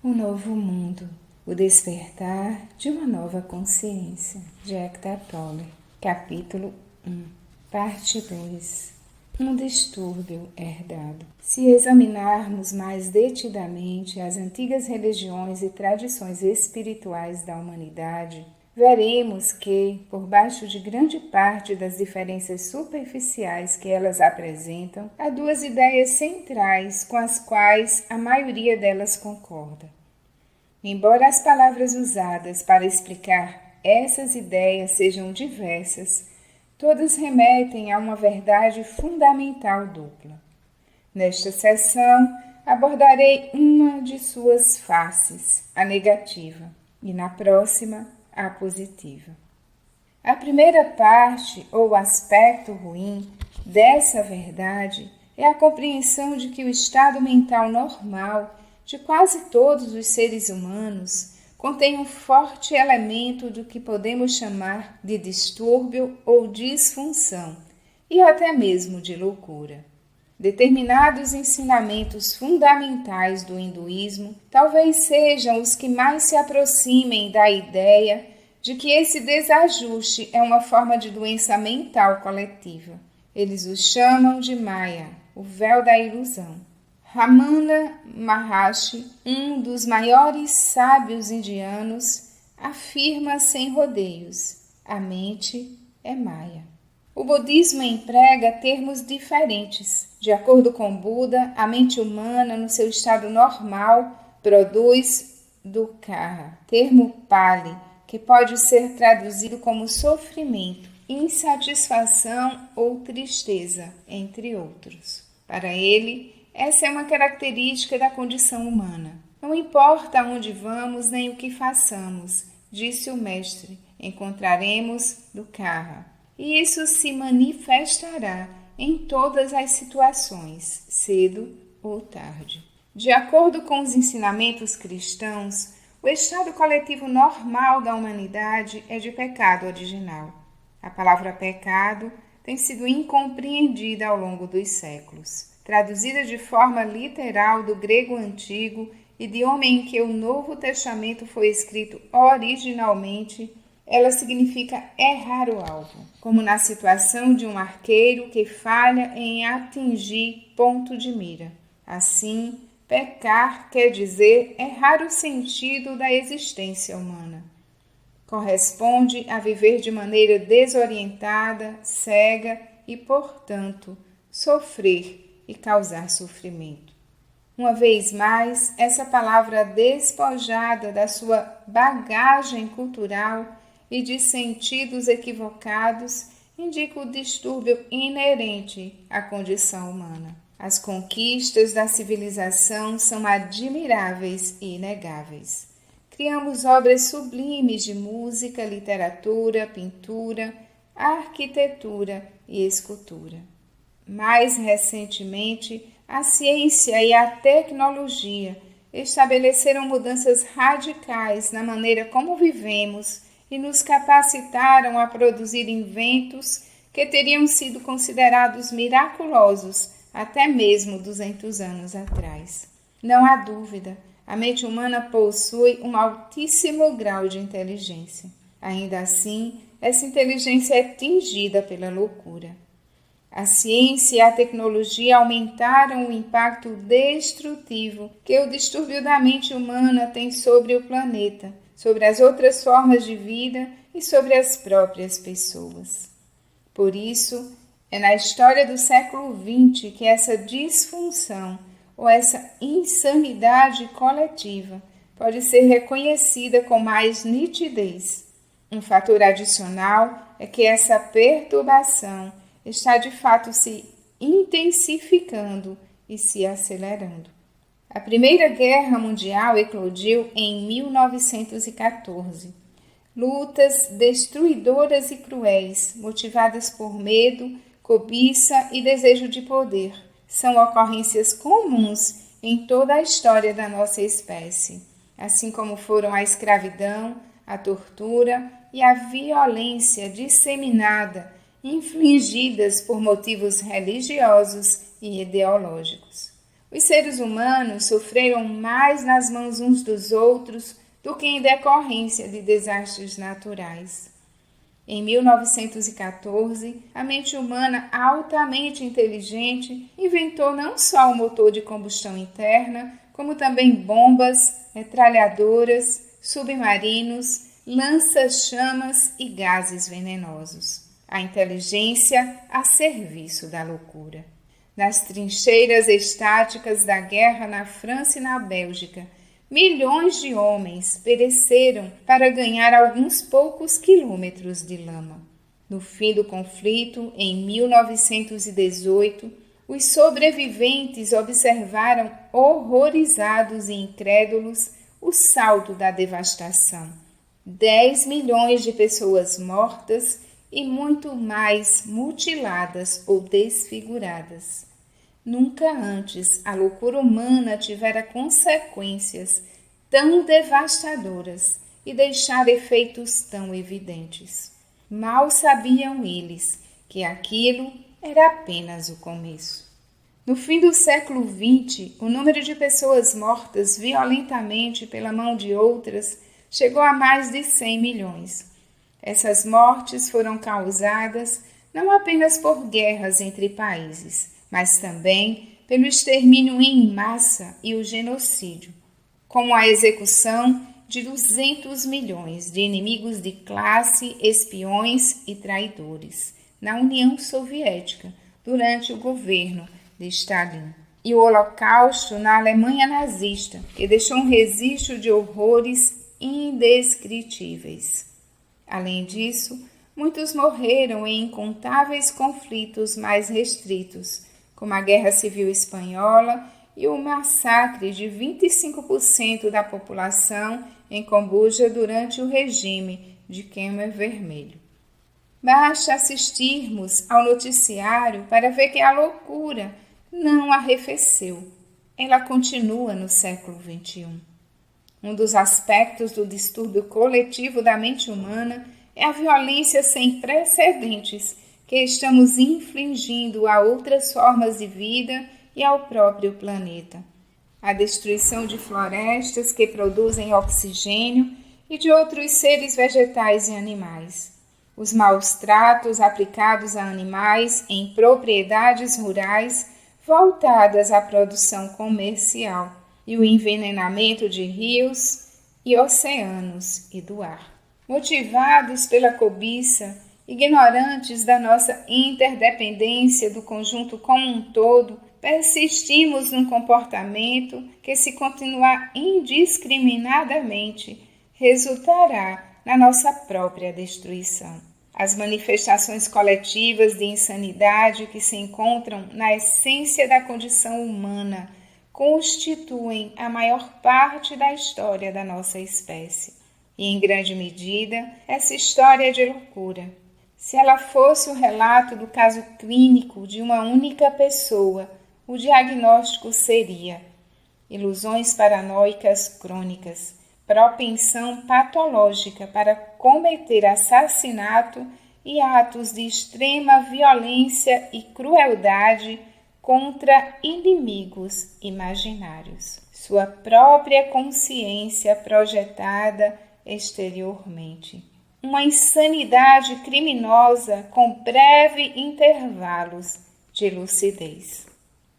Um novo mundo, o despertar de uma nova consciência, de Eckhart Tolle, capítulo 1, parte 2. Um distúrbio herdado. Se examinarmos mais detidamente as antigas religiões e tradições espirituais da humanidade, veremos que, por baixo de grande parte das diferenças superficiais que elas apresentam, há duas ideias centrais com as quais a maioria delas concorda. Embora as palavras usadas para explicar essas ideias sejam diversas, todas remetem a uma verdade fundamental dupla. Nesta sessão, abordarei uma de suas faces, a negativa, e na próxima, a positiva. A primeira parte, ou aspecto ruim, dessa verdade é a compreensão de que o estado mental normal de quase todos os seres humanos contém um forte elemento do que podemos chamar de distúrbio ou disfunção, e até mesmo de loucura. Determinados ensinamentos fundamentais do hinduísmo talvez sejam os que mais se aproximem da ideia de que esse desajuste é uma forma de doença mental coletiva. Eles o chamam de Maya, o véu da ilusão. Ramana Maharshi, um dos maiores sábios indianos, afirma sem rodeios: a mente é Maya. O budismo emprega termos diferentes. De acordo com Buda, a mente humana, no seu estado normal, produz dukkha, termo Pali, que pode ser traduzido como sofrimento, insatisfação ou tristeza, entre outros. Para ele, essa é uma característica da condição humana. Não importa aonde vamos nem o que façamos, disse o mestre, encontraremos dukkha. E isso se manifestará em todas as situações, cedo ou tarde. De acordo com os ensinamentos cristãos, o estado coletivo normal da humanidade é de pecado original. A palavra pecado tem sido incompreendida ao longo dos séculos. Traduzida de forma literal do grego antigo, idioma em que o Novo Testamento foi escrito originalmente, ela significa errar o alvo, como na situação de um arqueiro que falha em atingir ponto de mira. Assim, pecar quer dizer errar o sentido da existência humana. Corresponde a viver de maneira desorientada, cega e, portanto, sofrer e causar sofrimento. Uma vez mais, essa palavra despojada da sua bagagem cultural e de sentidos equivocados indica o distúrbio inerente à condição humana. As conquistas da civilização são admiráveis e inegáveis. Criamos obras sublimes de música, literatura, pintura, arquitetura e escultura. Mais recentemente, a ciência e a tecnologia estabeleceram mudanças radicais na maneira como vivemos e nos capacitaram a produzir inventos que teriam sido considerados miraculosos até mesmo 200 anos atrás. Não há dúvida, a mente humana possui um altíssimo grau de inteligência. Ainda assim, essa inteligência é tingida pela loucura. A ciência e a tecnologia aumentaram o impacto destrutivo que o distúrbio da mente humana tem sobre o planeta, sobre as outras formas de vida e sobre as próprias pessoas. Por isso, é na história do século XX que essa disfunção ou essa insanidade coletiva pode ser reconhecida com mais nitidez. Um fator adicional é que essa perturbação está de fato se intensificando e se acelerando. A Primeira Guerra Mundial eclodiu em 1914. Lutas destruidoras e cruéis, motivadas por medo, cobiça e desejo de poder, são ocorrências comuns em toda a história da nossa espécie, assim como foram a escravidão, a tortura e a violência disseminada infligidas por motivos religiosos e ideológicos. O Os seres humanos sofreram mais nas mãos uns dos outros do que em decorrência de desastres naturais. Em 1914, a mente humana altamente inteligente inventou não só o motor de combustão interna, como também bombas, metralhadoras, submarinos, lança-chamas e gases venenosos. A inteligência a serviço da loucura. Nas trincheiras estáticas da guerra na França e na Bélgica, milhões de homens pereceram para ganhar alguns poucos quilômetros de lama. No fim do conflito, em 1918, os sobreviventes observaram horrorizados e incrédulos o saldo da devastação. 10 milhões de pessoas mortas e muito mais mutiladas ou desfiguradas. Nunca antes a loucura humana tivera consequências tão devastadoras e deixara efeitos tão evidentes. Mal sabiam eles que aquilo era apenas o começo. No fim do século XX, o número de pessoas mortas violentamente pela mão de outras chegou a mais de 100 milhões. Essas mortes foram causadas não apenas por guerras entre países, mas também pelo extermínio em massa e o genocídio, como a execução de 200 milhões de inimigos de classe, espiões e traidores na União Soviética durante o governo de Stalin, e o Holocausto na Alemanha nazista, que deixou um registro de horrores indescritíveis. Além disso, muitos morreram em incontáveis conflitos mais restritos, como a Guerra Civil Espanhola e o massacre de 25% da população em Camboja durante o regime de Khmer Vermelho. Basta assistirmos ao noticiário para ver que a loucura não arrefeceu. Ela continua no século XXI. Um dos aspectos do distúrbio coletivo da mente humana é a violência sem precedentes que estamos infligindo a outras formas de vida e ao próprio planeta. A destruição de florestas que produzem oxigênio e de outros seres vegetais e animais. Os maus tratos aplicados a animais em propriedades rurais voltadas à produção comercial e o envenenamento de rios e oceanos e do ar. Motivados pela cobiça, ignorantes da nossa interdependência do conjunto como um todo, persistimos num comportamento que, se continuar indiscriminadamente, resultará na nossa própria destruição. As manifestações coletivas de insanidade que se encontram na essência da condição humana constituem a maior parte da história da nossa espécie. E, em grande medida, essa história é de loucura. Se ela fosse o relato do caso clínico de uma única pessoa, o diagnóstico seria ilusões paranoicas crônicas, propensão patológica para cometer assassinato e atos de extrema violência e crueldade contra inimigos imaginários. Sua própria consciência projetada exteriormente. Uma insanidade criminosa com breve intervalos de lucidez.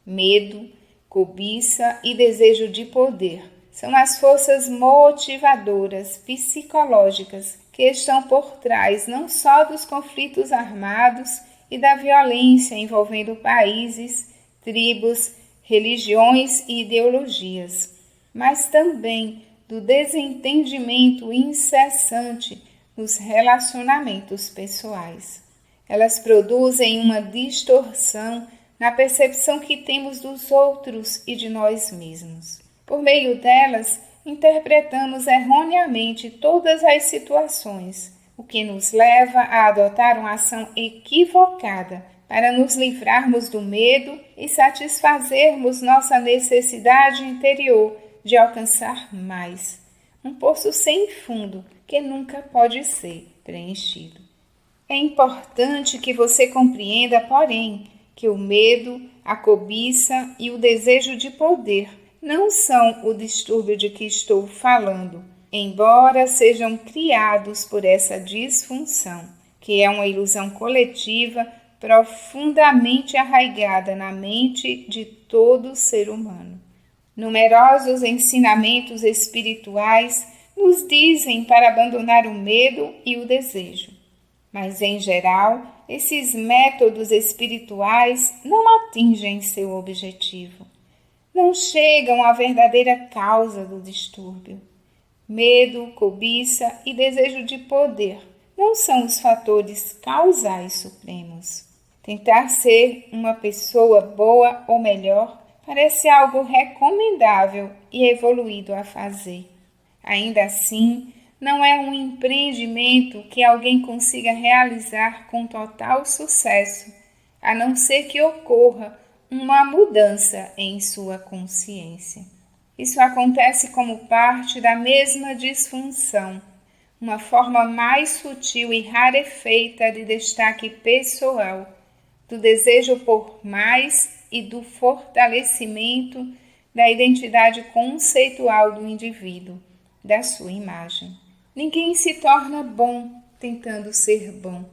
Medo, cobiça e desejo de poder são as forças motivadoras psicológicas que estão por trás não só dos conflitos armados e da violência envolvendo países, tribos, religiões e ideologias, mas também do desentendimento incessante nos relacionamentos pessoais. Elas produzem uma distorção na percepção que temos dos outros e de nós mesmos. Por meio delas, interpretamos erroneamente todas as situações, o que nos leva a adotar uma ação equivocada para nos livrarmos do medo e satisfazermos nossa necessidade interior de alcançar mais. Um poço sem fundo que nunca pode ser preenchido. É importante que você compreenda, porém, que o medo, a cobiça e o desejo de poder não são o distúrbio de que estou falando, embora sejam criados por essa disfunção, que é uma ilusão coletiva profundamente arraigada na mente de todo ser humano. Numerosos ensinamentos espirituais nos dizem para abandonar o medo e o desejo. Mas, em geral, esses métodos espirituais não atingem seu objetivo. Não chegam à verdadeira causa do distúrbio. Medo, cobiça e desejo de poder não são os fatores causais supremos. Tentar ser uma pessoa boa ou melhor parece algo recomendável e evoluído a fazer. Ainda assim, não é um empreendimento que alguém consiga realizar com total sucesso, a não ser que ocorra uma mudança em sua consciência. Isso acontece como parte da mesma disfunção, uma forma mais sutil e rarefeita de destaque pessoal, do desejo por mais e do fortalecimento da identidade conceitual do indivíduo, da sua imagem. Ninguém se torna bom tentando ser bom,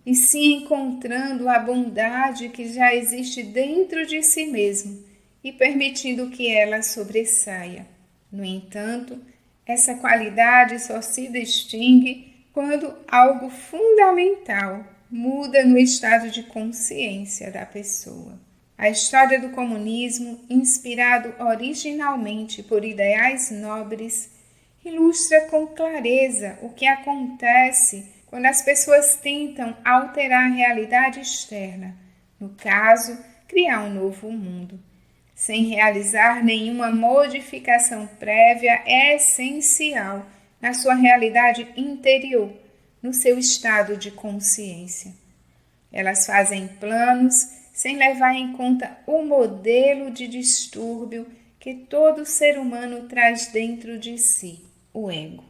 e sim encontrando a bondade que já existe dentro de si mesmo e permitindo que ela sobressaia. No entanto, essa qualidade só se distingue quando algo fundamental muda no estado de consciência da pessoa. A história do comunismo, inspirado originalmente por ideais nobres, ilustra com clareza o que acontece quando as pessoas tentam alterar a realidade externa, no caso, criar um novo mundo, sem realizar nenhuma modificação prévia essencial na sua realidade interior, no seu estado de consciência. Elas fazem planos sem levar em conta o modelo de distúrbio que todo ser humano traz dentro de si, o ego.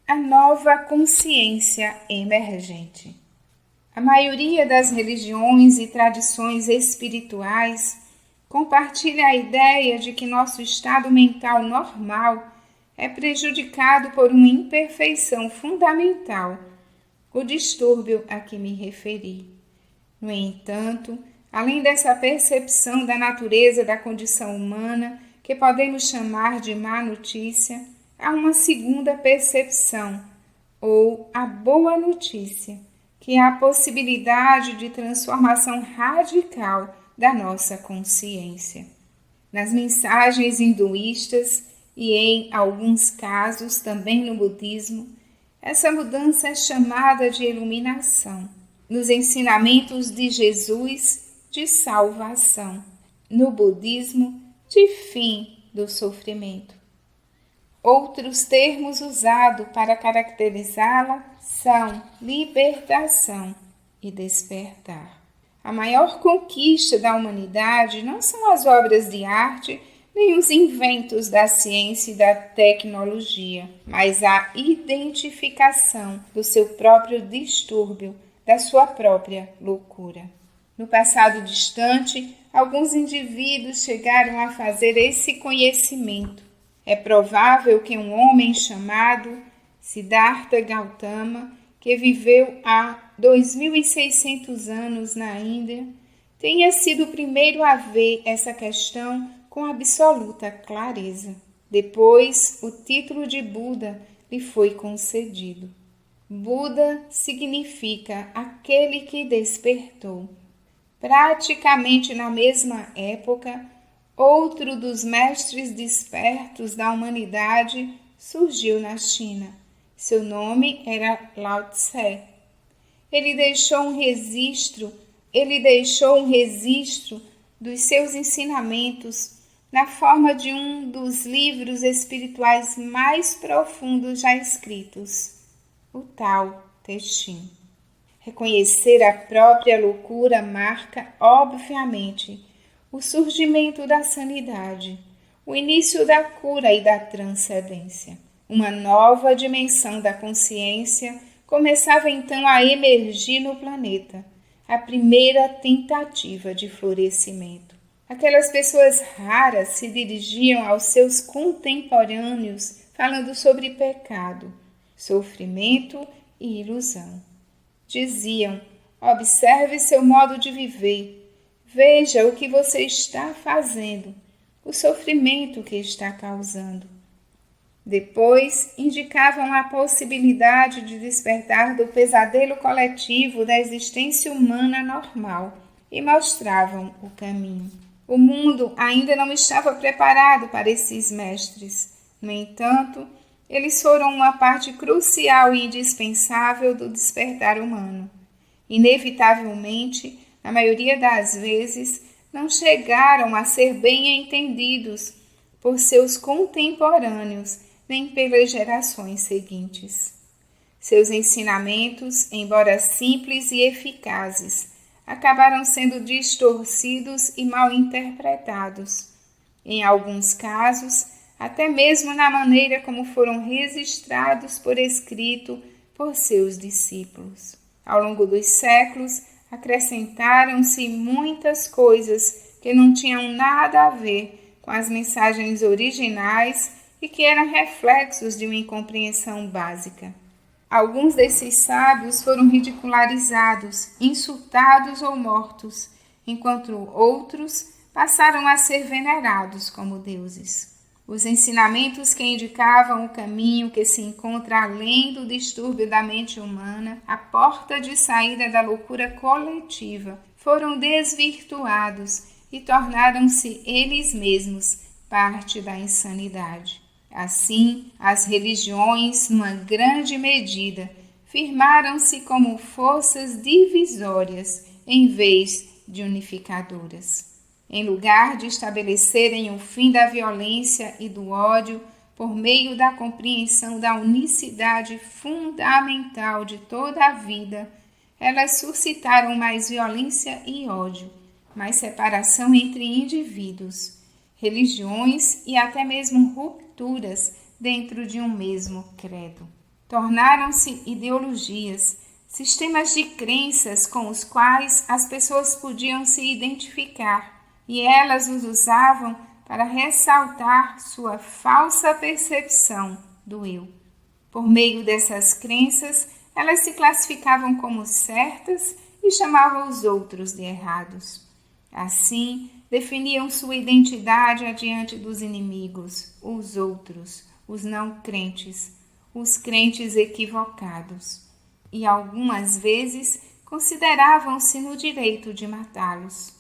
A nova consciência emergente. A maioria das religiões e tradições espirituais compartilha a ideia de que nosso estado mental normal é prejudicado por uma imperfeição fundamental, o distúrbio a que me referi. No entanto, além dessa percepção da natureza da condição humana, que podemos chamar de má notícia, há uma segunda percepção, ou a boa notícia, que é a possibilidade de transformação radical da nossa consciência. Nas mensagens hinduístas e em alguns casos também no budismo, essa mudança é chamada de iluminação. Nos ensinamentos de Jesus, de salvação. No budismo, de fim do sofrimento. Outros termos usados para caracterizá-la são libertação e despertar. A maior conquista da humanidade não são as obras de arte nem os inventos da ciência e da tecnologia, mas a identificação do seu próprio distúrbio, da sua própria loucura. No passado distante, alguns indivíduos chegaram a fazer esse conhecimento. É provável que um homem chamado Siddhartha Gautama, que viveu há 2.600 anos na Índia, tenha sido o primeiro a ver essa questão com absoluta clareza. Depois, o título de Buda lhe foi concedido. Buda significa aquele que despertou. Praticamente na mesma época, outro dos mestres despertos da humanidade surgiu na China. Seu nome era Lao Tse. Ele deixou um registro dos seus ensinamentos na forma de um dos livros espirituais mais profundos já escritos, o Tao Te Ching. Reconhecer a própria loucura marca, obviamente, o surgimento da sanidade, o início da cura e da transcendência. Uma nova dimensão da consciência começava então a emergir no planeta, a primeira tentativa de florescimento. Aquelas pessoas raras se dirigiam aos seus contemporâneos falando sobre pecado, sofrimento e ilusão. Diziam: observe seu modo de viver, veja o que você está fazendo, o sofrimento que está causando. Depois, indicavam a possibilidade de despertar do pesadelo coletivo da existência humana normal e mostravam o caminho. O mundo ainda não estava preparado para esses mestres. No entanto, eles foram uma parte crucial e indispensável do despertar humano. Inevitavelmente, na maioria das vezes, não chegaram a ser bem entendidos por seus contemporâneos, nem pelas gerações seguintes. Seus ensinamentos, embora simples e eficazes, acabaram sendo distorcidos e mal interpretados. Em alguns casos, até mesmo na maneira como foram registrados por escrito por seus discípulos. Ao longo dos séculos, acrescentaram-se muitas coisas que não tinham nada a ver com as mensagens originais e que eram reflexos de uma incompreensão básica. Alguns desses sábios foram ridicularizados, insultados ou mortos, enquanto outros passaram a ser venerados como deuses. Os ensinamentos que indicavam o caminho que se encontra além do distúrbio da mente humana, a porta de saída da loucura coletiva, foram desvirtuados e tornaram-se eles mesmos parte da insanidade. Assim, as religiões, numa grande medida, firmaram-se como forças divisórias em vez de unificadoras. Em lugar de estabelecerem o fim da violência e do ódio por meio da compreensão da unicidade fundamental de toda a vida, elas suscitaram mais violência e ódio, mais separação entre indivíduos, religiões e até mesmo rupturas dentro de um mesmo credo. Tornaram-se ideologias, sistemas de crenças com os quais as pessoas podiam se identificar, e elas os usavam para ressaltar sua falsa percepção do eu. Por meio dessas crenças, elas se classificavam como certas e chamavam os outros de errados. Assim, definiam sua identidade adiante dos inimigos, os outros, os não crentes, os crentes equivocados. E algumas vezes consideravam-se no direito de matá-los.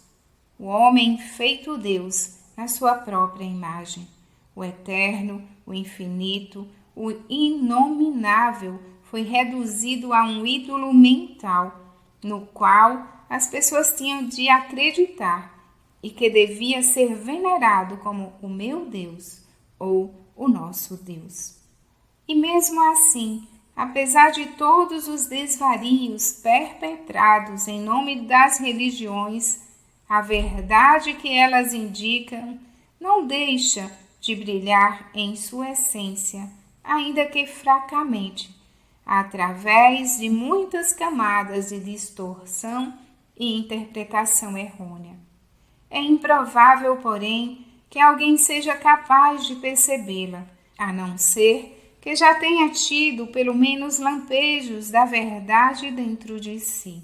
O homem feito Deus na sua própria imagem, o eterno, o infinito, o inominável, foi reduzido a um ídolo mental, no qual as pessoas tinham de acreditar e que devia ser venerado como o meu Deus ou o nosso Deus. E mesmo assim, apesar de todos os desvarios perpetrados em nome das religiões, a verdade que elas indicam não deixa de brilhar em sua essência, ainda que fracamente, através de muitas camadas de distorção e interpretação errônea. É improvável, porém, que alguém seja capaz de percebê-la, a não ser que já tenha tido pelo menos lampejos da verdade dentro de si.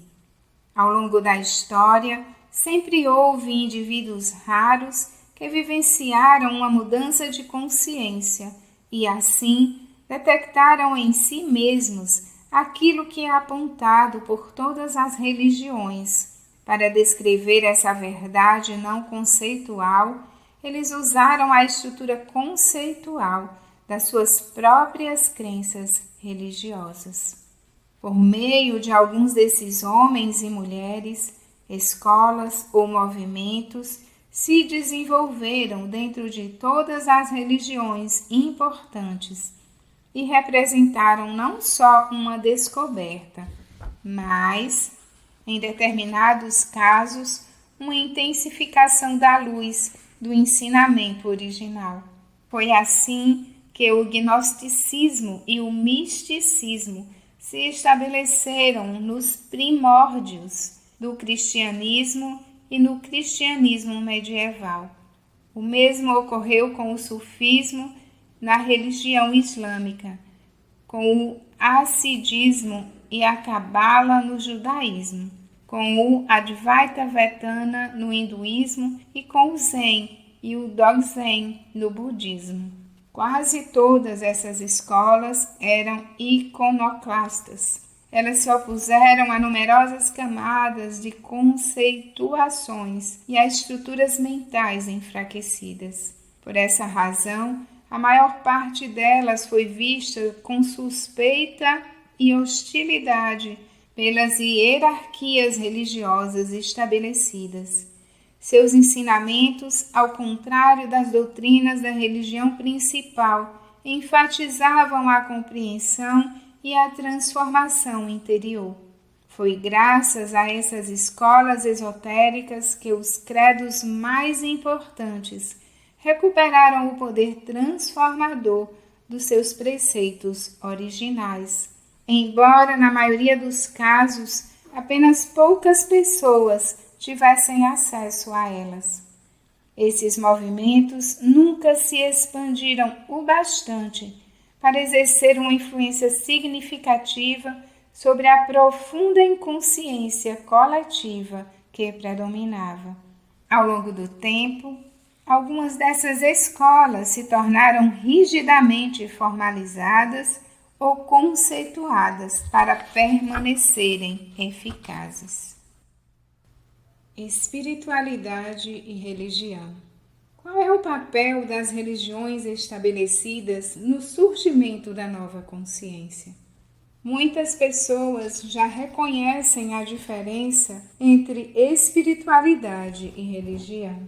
Ao longo da história, sempre houve indivíduos raros que vivenciaram uma mudança de consciência e, assim, detectaram em si mesmos aquilo que é apontado por todas as religiões. Para descrever essa verdade não conceitual, eles usaram a estrutura conceitual das suas próprias crenças religiosas. Por meio de alguns desses homens e mulheres, escolas ou movimentos se desenvolveram dentro de todas as religiões importantes e representaram não só uma descoberta, mas, em determinados casos, uma intensificação da luz do ensinamento original. Foi assim que o gnosticismo e o misticismo se estabeleceram nos primórdios do cristianismo e no cristianismo medieval. O mesmo ocorreu com o sufismo na religião islâmica, com o hassidismo e a cabala no judaísmo, com o Advaita Vedanta no hinduísmo e com o Zen e o Dzogchen no budismo. Quase todas essas escolas eram iconoclastas. Elas se opuseram a numerosas camadas de conceituações e a estruturas mentais enfraquecidas. Por essa razão, a maior parte delas foi vista com suspeita e hostilidade pelas hierarquias religiosas estabelecidas. Seus ensinamentos, ao contrário das doutrinas da religião principal, enfatizavam a compreensão e a transformação interior. Foi graças a essas escolas esotéricas que os credos mais importantes recuperaram o poder transformador dos seus preceitos originais. Embora, na maioria dos casos, apenas poucas pessoas tivessem acesso a elas. Esses movimentos nunca se expandiram o bastante para exercer uma influência significativa sobre a profunda inconsciência coletiva que predominava. Ao longo do tempo, algumas dessas escolas se tornaram rigidamente formalizadas ou conceituadas para permanecerem eficazes. Espiritualidade e religião. Qual é o papel das religiões estabelecidas no surgimento da nova consciência? Muitas pessoas já reconhecem a diferença entre espiritualidade e religião.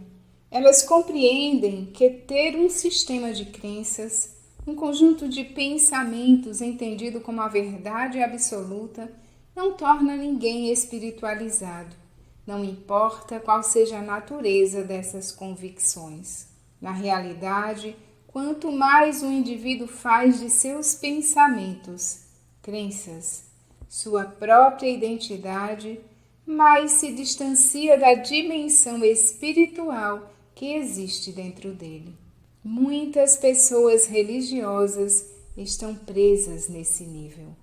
Elas compreendem que ter um sistema de crenças, um conjunto de pensamentos entendido como a verdade absoluta, não torna ninguém espiritualizado. Não importa qual seja a natureza dessas convicções. Na realidade, quanto mais um indivíduo faz de seus pensamentos, crenças, sua própria identidade, mais se distancia da dimensão espiritual que existe dentro dele. Muitas pessoas religiosas estão presas nesse nível.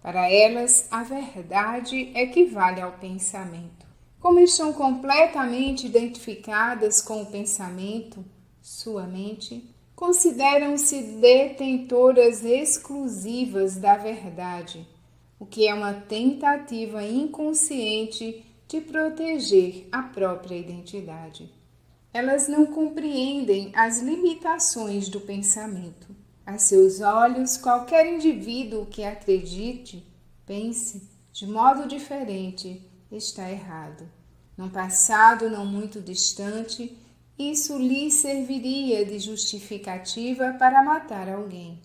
Para elas, a verdade equivale ao pensamento. Como estão completamente identificadas com o pensamento, sua mente, consideram-se detentoras exclusivas da verdade, o que é uma tentativa inconsciente de proteger a própria identidade. Elas não compreendem as limitações do pensamento. A seus olhos, qualquer indivíduo que acredite, pense de modo diferente, está errado. Num passado não muito distante, isso lhe serviria de justificativa para matar alguém.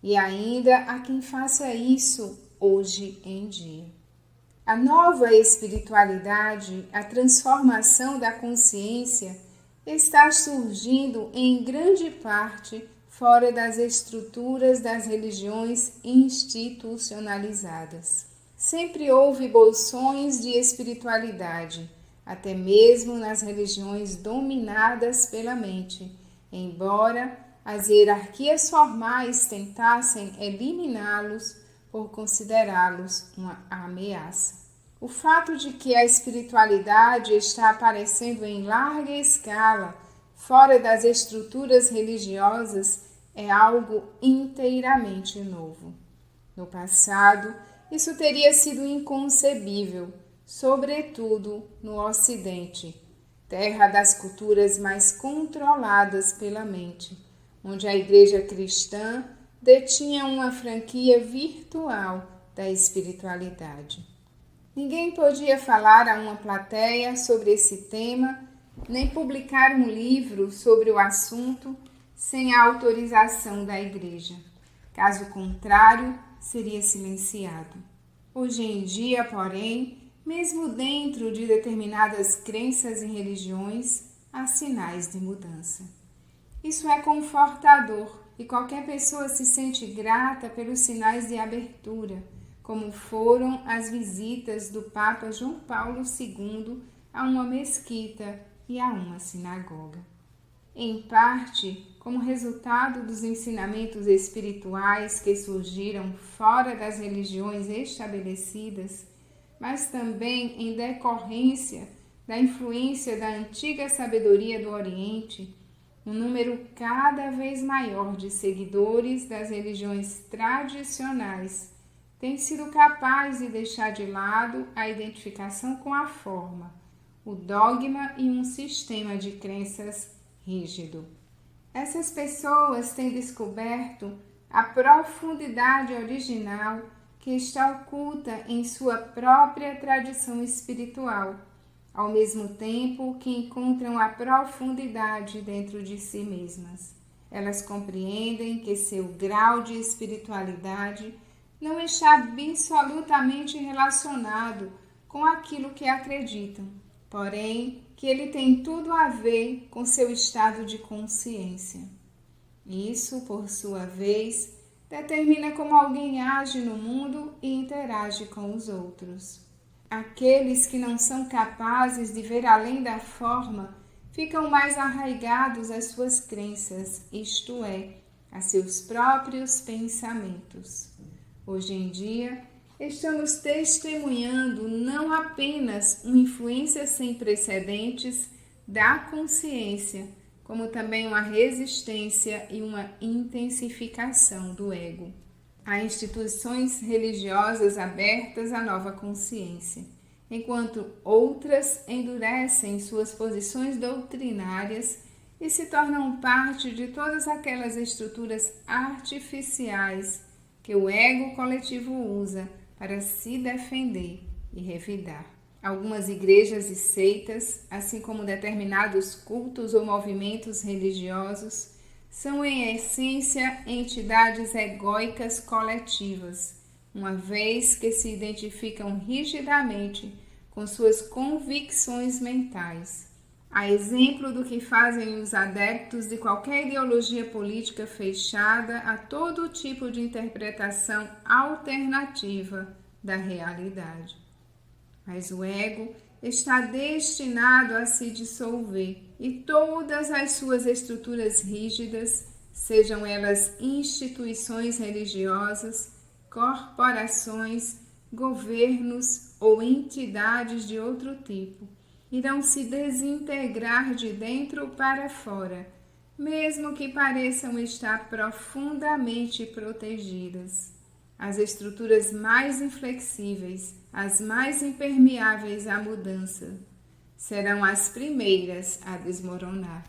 E ainda há quem faça isso hoje em dia. A nova espiritualidade, a transformação da consciência, está surgindo em grande parte fora das estruturas das religiões institucionalizadas. Sempre houve bolsões de espiritualidade, até mesmo nas religiões dominadas pela mente, embora as hierarquias formais tentassem eliminá-los por considerá-los uma ameaça. O fato de que a espiritualidade está aparecendo em larga escala fora das estruturas religiosas é algo inteiramente novo. No passado, isso teria sido inconcebível, sobretudo no Ocidente, terra das culturas mais controladas pela mente, onde a Igreja cristã detinha uma franquia virtual da espiritualidade. Ninguém podia falar a uma plateia sobre esse tema, nem publicar um livro sobre o assunto sem a autorização da Igreja. Caso contrário, seria silenciado. Hoje em dia, porém, mesmo dentro de determinadas crenças e religiões, há sinais de mudança. Isso é confortador e qualquer pessoa se sente grata pelos sinais de abertura, como foram as visitas do Papa João Paulo II a uma mesquita e a uma sinagoga. Em parte, como resultado dos ensinamentos espirituais que surgiram fora das religiões estabelecidas, mas também em decorrência da influência da antiga sabedoria do Oriente, um número cada vez maior de seguidores das religiões tradicionais tem sido capaz de deixar de lado a identificação com a forma, o dogma e um sistema de crenças rígido. Essas pessoas têm descoberto a profundidade original que está oculta em sua própria tradição espiritual, ao mesmo tempo que encontram a profundidade dentro de si mesmas. Elas compreendem que seu grau de espiritualidade não está absolutamente relacionado com aquilo que acreditam, porém que ele tem tudo a ver com seu estado de consciência. Isso, por sua vez, determina como alguém age no mundo e interage com os outros. Aqueles que não são capazes de ver além da forma ficam mais arraigados às suas crenças, isto é, a seus próprios pensamentos. Hoje em dia, estamos testemunhando não apenas uma influência sem precedentes da consciência, como também uma resistência e uma intensificação do ego. Há instituições religiosas abertas à nova consciência, enquanto outras endurecem suas posições doutrinárias e se tornam parte de todas aquelas estruturas artificiais que o ego coletivo usa para se defender e revidar. Algumas igrejas e seitas, assim como determinados cultos ou movimentos religiosos, são em essência entidades egóicas coletivas, uma vez que se identificam rigidamente com suas convicções mentais. A exemplo do que fazem os adeptos de qualquer ideologia política fechada a todo tipo de interpretação alternativa da realidade. Mas o ego está destinado a se dissolver e todas as suas estruturas rígidas, sejam elas instituições religiosas, corporações, governos ou entidades de outro tipo, irão se desintegrar de dentro para fora, mesmo que pareçam estar profundamente protegidas. As estruturas mais inflexíveis, as mais impermeáveis à mudança, serão as primeiras a desmoronar.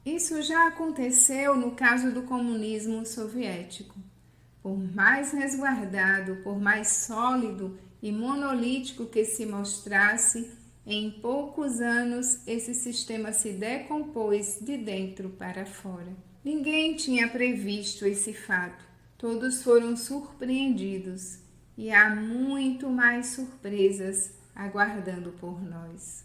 Isso já aconteceu no caso do comunismo soviético. Por mais resguardado, por mais sólido e monolítico que se mostrasse, em poucos anos, esse sistema se decompôs de dentro para fora. Ninguém tinha previsto esse fato. Todos foram surpreendidos e há muito mais surpresas aguardando por nós.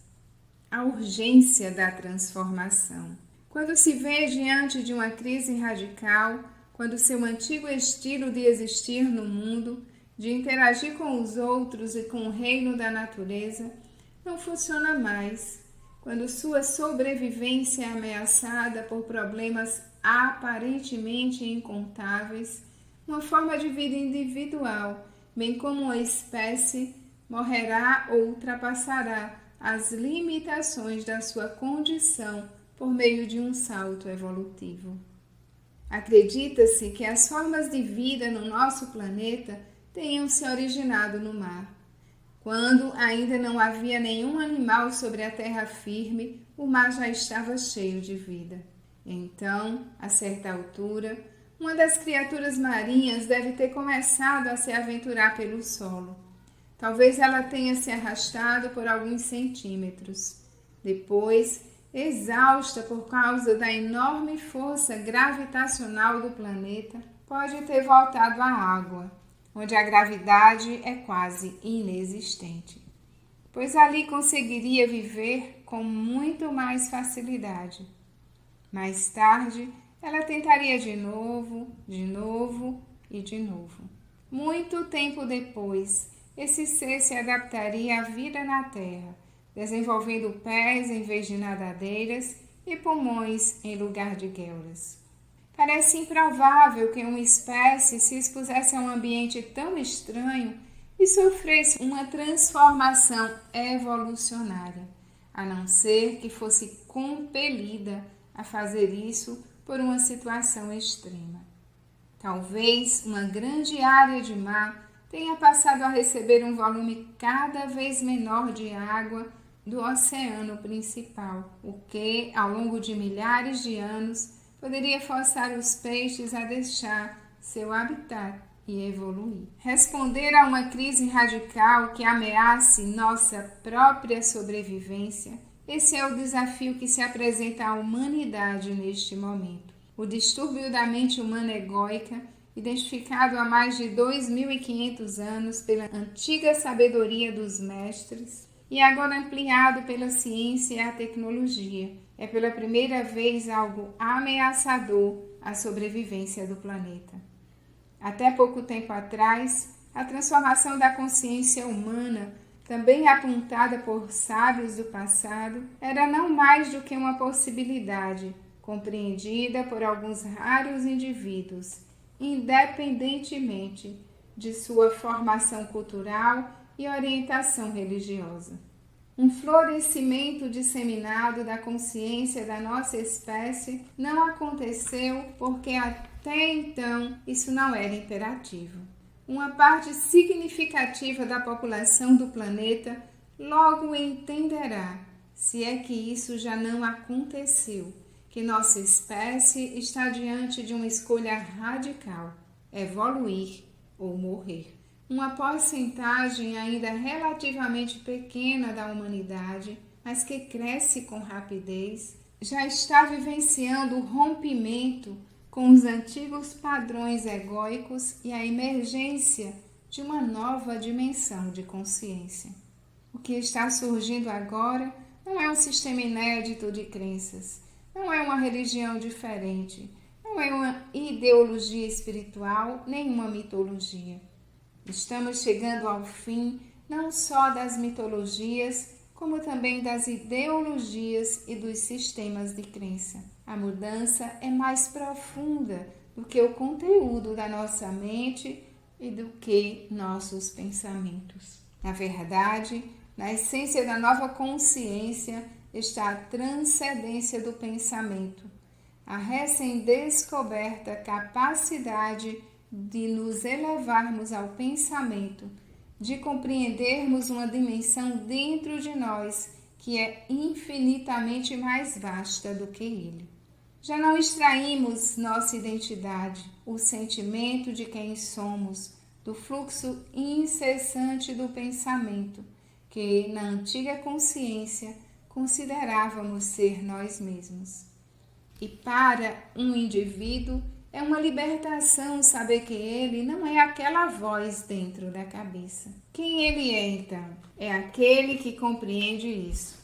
A urgência da transformação. Quando se vê diante de uma crise radical, quando seu antigo estilo de existir no mundo, de interagir com os outros e com o reino da natureza, não funciona mais, quando sua sobrevivência é ameaçada por problemas aparentemente incontáveis, uma forma de vida individual, bem como uma espécie, morrerá ou ultrapassará as limitações da sua condição por meio de um salto evolutivo. Acredita-se que as formas de vida no nosso planeta tenham se originado no mar. Quando ainda não havia nenhum animal sobre a terra firme, o mar já estava cheio de vida. Então, a certa altura, uma das criaturas marinhas deve ter começado a se aventurar pelo solo. Talvez ela tenha se arrastado por alguns centímetros. Depois, exausta por causa da enorme força gravitacional do planeta, pode ter voltado à água, onde a gravidade é quase inexistente, pois ali conseguiria viver com muito mais facilidade. Mais tarde, ela tentaria de novo e de novo. Muito tempo depois, esse ser se adaptaria à vida na Terra, desenvolvendo pés em vez de nadadeiras e pulmões em lugar de guelras. Parece improvável que uma espécie se expusesse a um ambiente tão estranho e sofresse uma transformação evolucionária, a não ser que fosse compelida a fazer isso por uma situação extrema. Talvez uma grande área de mar tenha passado a receber um volume cada vez menor de água do oceano principal, o que, ao longo de milhares de anos, poderia forçar os peixes a deixar seu habitat e evoluir. Responder a uma crise radical que ameace nossa própria sobrevivência, esse é o desafio que se apresenta à humanidade neste momento. O distúrbio da mente humana egóica, identificado há mais de 2.500 anos pela antiga sabedoria dos mestres e agora ampliado pela ciência e a tecnologia, é pela primeira vez algo ameaçador à sobrevivência do planeta. Até pouco tempo atrás, a transformação da consciência humana, também apontada por sábios do passado, era não mais do que uma possibilidade, compreendida por alguns raros indivíduos, independentemente de sua formação cultural e orientação religiosa. Um florescimento disseminado da consciência da nossa espécie não aconteceu porque até então isso não era imperativo. Uma parte significativa da população do planeta logo entenderá, se é que isso já não aconteceu, que nossa espécie está diante de uma escolha radical: evoluir ou morrer. Uma porcentagem ainda relativamente pequena da humanidade, mas que cresce com rapidez, já está vivenciando o rompimento com os antigos padrões egóicos e a emergência de uma nova dimensão de consciência. O que está surgindo agora não é um sistema inédito de crenças, não é uma religião diferente, não é uma ideologia espiritual, nem uma mitologia. Estamos chegando ao fim não só das mitologias, como também das ideologias e dos sistemas de crença. A mudança é mais profunda do que o conteúdo da nossa mente e do que nossos pensamentos. Na verdade, na essência da nova consciência está a transcendência do pensamento, a recém-descoberta capacidade de nos elevarmos ao pensamento, de compreendermos uma dimensão dentro de nós que é infinitamente mais vasta do que ele. Já não extraímos nossa identidade, o sentimento de quem somos, do fluxo incessante do pensamento, que na antiga consciência considerávamos ser nós mesmos. E para um indivíduo, é uma libertação saber que ele não é aquela voz dentro da cabeça. Quem ele é, então? É aquele que compreende isso.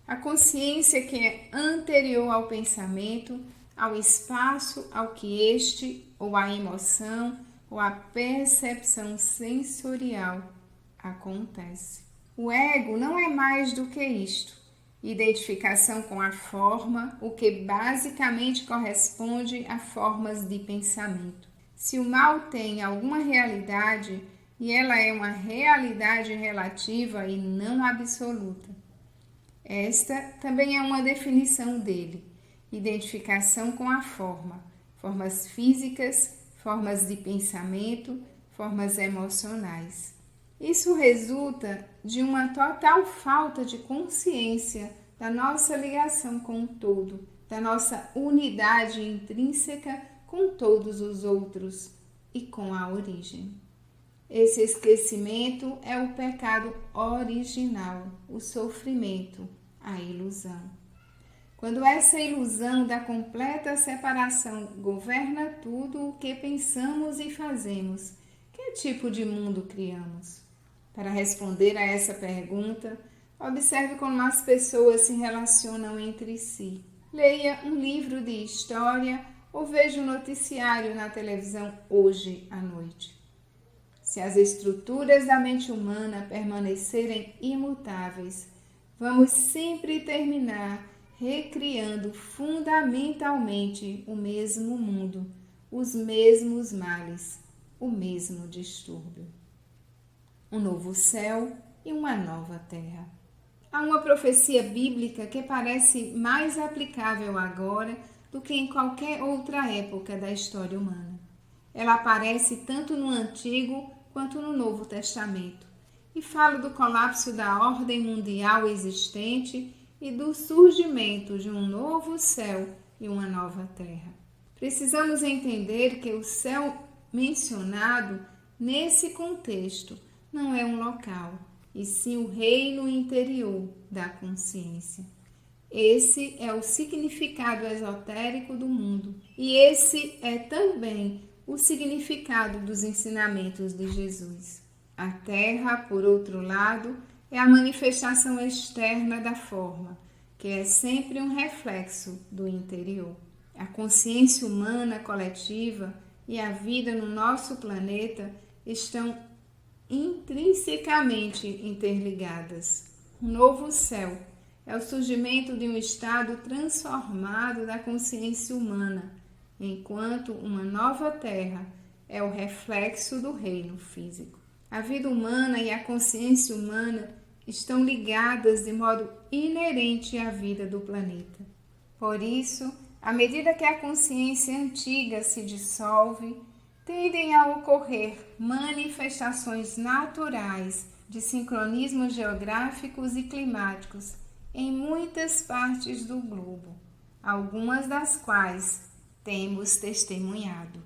A consciência que é anterior ao pensamento, ao espaço ao que este, ou a emoção, ou a percepção sensorial acontece. O ego não é mais do que isto. Identificação com a forma, o que basicamente corresponde a formas de pensamento. Se o mal tem alguma realidade, e ela é uma realidade relativa e não absoluta. Esta também é uma definição dele: identificação com a forma, formas físicas, formas de pensamento, formas emocionais. Isso resulta de uma total falta de consciência da nossa ligação com o todo, da nossa unidade intrínseca com todos os outros e com a origem. Esse esquecimento é o pecado original, o sofrimento, a ilusão. Quando essa ilusão da completa separação governa tudo o que pensamos e fazemos, que tipo de mundo criamos? Para responder a essa pergunta, observe como as pessoas se relacionam entre si. Leia um livro de história ou veja um noticiário na televisão hoje à noite. Se as estruturas da mente humana permanecerem imutáveis, vamos sempre terminar recriando fundamentalmente o mesmo mundo, os mesmos males, o mesmo distúrbio. Um novo céu e uma nova terra. Há uma profecia bíblica que parece mais aplicável agora do que em qualquer outra época da história humana. Ela aparece tanto no Antigo quanto no Novo Testamento e fala do colapso da ordem mundial existente e do surgimento de um novo céu e uma nova terra. Precisamos entender que o céu mencionado nesse contexto não é um local, e sim o reino interior da consciência. Esse é o significado esotérico do mundo, e esse é também o significado dos ensinamentos de Jesus. A terra, por outro lado, é a manifestação externa da forma, que é sempre um reflexo do interior. A consciência humana coletiva e a vida no nosso planeta estão intrinsecamente interligadas. Um novo céu é o surgimento de um estado transformado da consciência humana, enquanto uma nova terra é o reflexo do reino físico. A vida humana e a consciência humana estão ligadas de modo inerente à vida do planeta. Por isso, à medida que a consciência antiga se dissolve, tendem a ocorrer manifestações naturais de sincronismos geográficos e climáticos em muitas partes do globo, algumas das quais temos testemunhado.